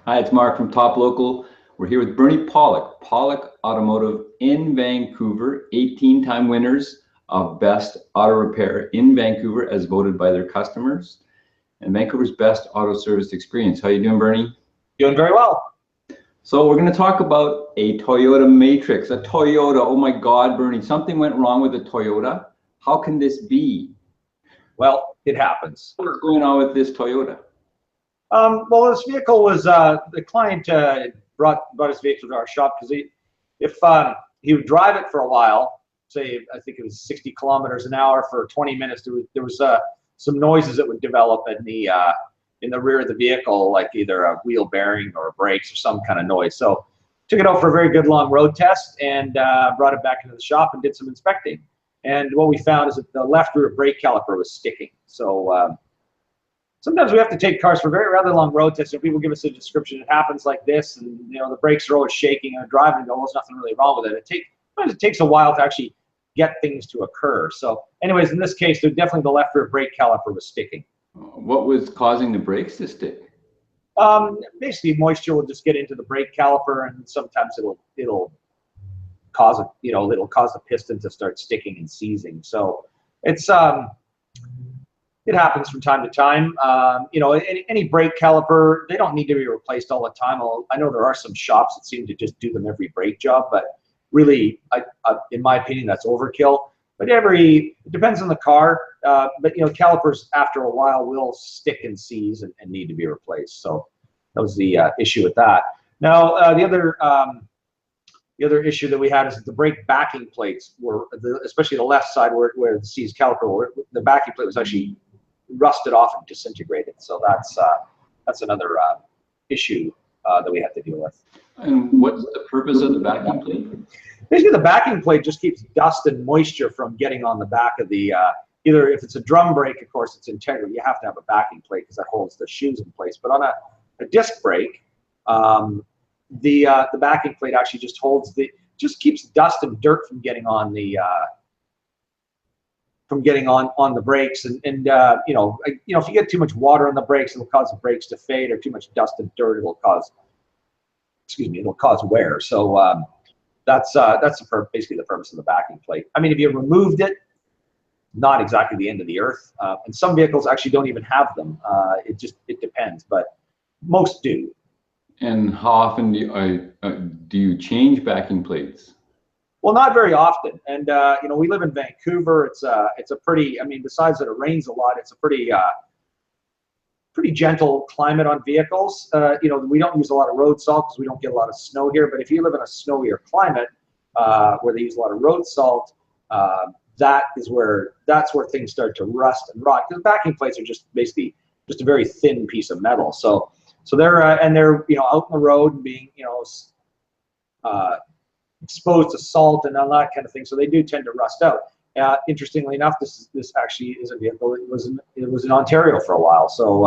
Hi, it's Mark from Top Local. We're here with Bernie Pawlik, Pawlik Automotive in Vancouver, 18-time winners of Best Auto Repair in Vancouver as voted by their customers, and Vancouver's best auto service experience. How you doing, Bernie? Doing very well. So we're going to talk about a Toyota Matrix, a Toyota. Oh my God, Bernie, something went wrong with the Toyota. How can this be? Well, it happens. What's going on with this Toyota? Well, this vehicle was, the client brought his vehicle to our shop because if he would drive it for a while, say, I think it was 60 kilometers an hour for 20 minutes, there was some noises that would develop in the rear of the vehicle, like either a wheel bearing or brakes or some kind of noise. So took it out for a very good long road test and brought it back into the shop and did some inspecting. And what we found is that the left rear brake caliper was sticking. So sometimes we have to take cars for rather long road tests, and people give us a description. It happens like this, and the brakes are always shaking, and driving, and there's nothing really wrong with it. Sometimes it takes a while to actually get things to occur. So, anyways, in this case, definitely the left rear brake caliper was sticking. What was causing the brakes to stick? Basically, moisture will just get into the brake caliper, and sometimes it'll cause it'll cause the piston to start sticking and seizing. So it's it happens from time to time. Any brake caliper, they don't need to be replaced all the time. I know there are some shops that seem to just do them every brake job, but really, in my opinion, that's overkill. But it depends on the car. But calipers after a while will stick and seize and need to be replaced. So that was the issue with that. Now the other issue that we had is that the brake backing plates were, especially the left side where the seized caliper, the backing plate was actually rusted off and disintegrated. So that's another issue that we have to deal with. And what's the purpose of the backing plate? Basically, the backing plate just keeps dust and moisture from getting on the back of the, either if it's a drum brake, of course, it's integral. You have to have a backing plate because that holds the shoes in place. But on a disc brake, the backing plate actually just just keeps dust and dirt from getting on the brakes, and if you get too much water on the brakes, it'll cause the brakes to fade, or too much dust and dirt, it'll cause wear. So that's basically the purpose of the backing plate. I mean, if you removed it, not exactly the end of the earth, and some vehicles actually don't even have them. It depends, but most do. And how often do you change backing plates? Well, not very often. And we live in Vancouver. It's a pretty, besides that it rains a lot, it's a pretty gentle climate on vehicles. We don't use a lot of road salt because we don't get a lot of snow here. But if you live in a snowier climate where they use a lot of road salt, that's where things start to rust and rot. Because backing plates are just basically just a very thin piece of metal. So they're out in the road and being exposed to salt and all that kind of thing. So they do tend to rust out. Interestingly enough, this actually is a vehicle. It was in Ontario for a while, so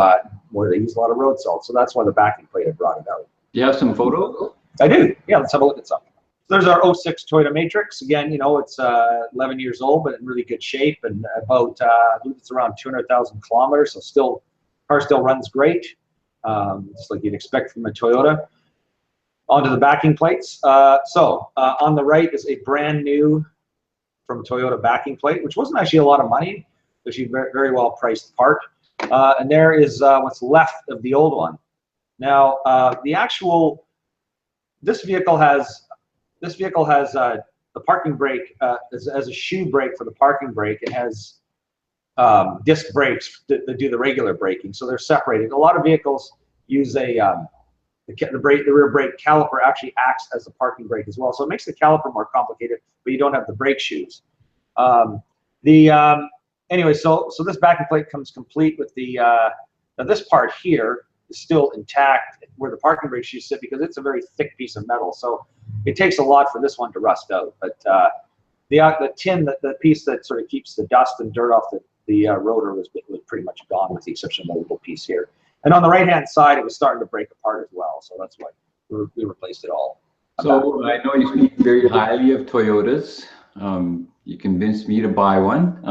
where they use a lot of road salt. So that's why the backing plate had brought it out. Do you have some photos? I do. Yeah, let's have a look at some. There's our 06 Toyota Matrix. Again, it's 11 years old, but in really good shape, and about I believe it's around 200,000 kilometers. So car still runs great, just like you'd expect from a Toyota. Onto the backing plates. On the right is a brand new from Toyota backing plate, which wasn't actually a lot of money, which is a very, very well priced part. And there is what's left of the old one. Now, this vehicle has the parking brake as a shoe brake for the parking brake. It has disc brakes that do the regular braking, so they're separated. A lot of vehicles use the rear brake caliper actually acts as the parking brake as well, so it makes the caliper more complicated, but you don't have the brake shoes. Anyway, so this backing plate comes complete with now this part here is still intact where the parking brake shoes sit because it's a very thick piece of metal, so it takes a lot for this one to rust out. But the tin, the piece that sort of keeps the dust and dirt off the rotor was pretty much gone, with the exception of the little piece here. And on the right-hand side, it was starting to break apart as well. So that's why we replaced it all. So I know you speak very highly of Toyotas. You convinced me to buy one.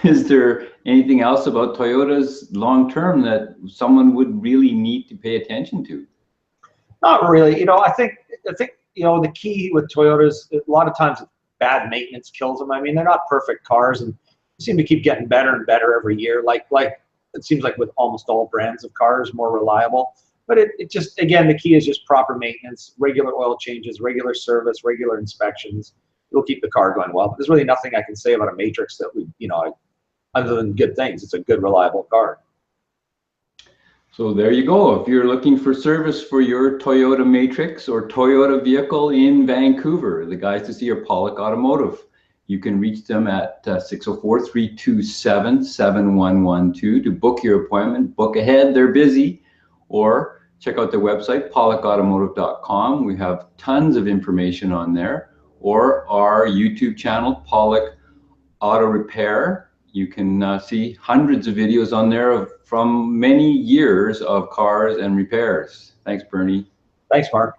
Is there anything else about Toyotas long-term that someone would really need to pay attention to? Not really. I think the key with Toyotas, a lot of times bad maintenance kills them. I mean, they're not perfect cars, and they seem to keep getting better and better every year. Like it seems like with almost all brands of cars, more reliable. But it just, again, the key is just proper maintenance, regular oil changes, regular service, regular inspections. It'll keep the car going well. But there's really nothing I can say about a Matrix that other than good things. It's a good, reliable car. So there you go. If you're looking for service for your Toyota Matrix or Toyota vehicle in Vancouver, the guys to see are Pawlik Automotive. You can reach them at 604-327-7112 to book your appointment. Book ahead, they're busy. Or check out their website, pawlikautomotive.com. We have tons of information on there. Or our YouTube channel, Pawlik Auto Repair. You can see hundreds of videos on there from many years of cars and repairs. Thanks, Bernie. Thanks, Mark.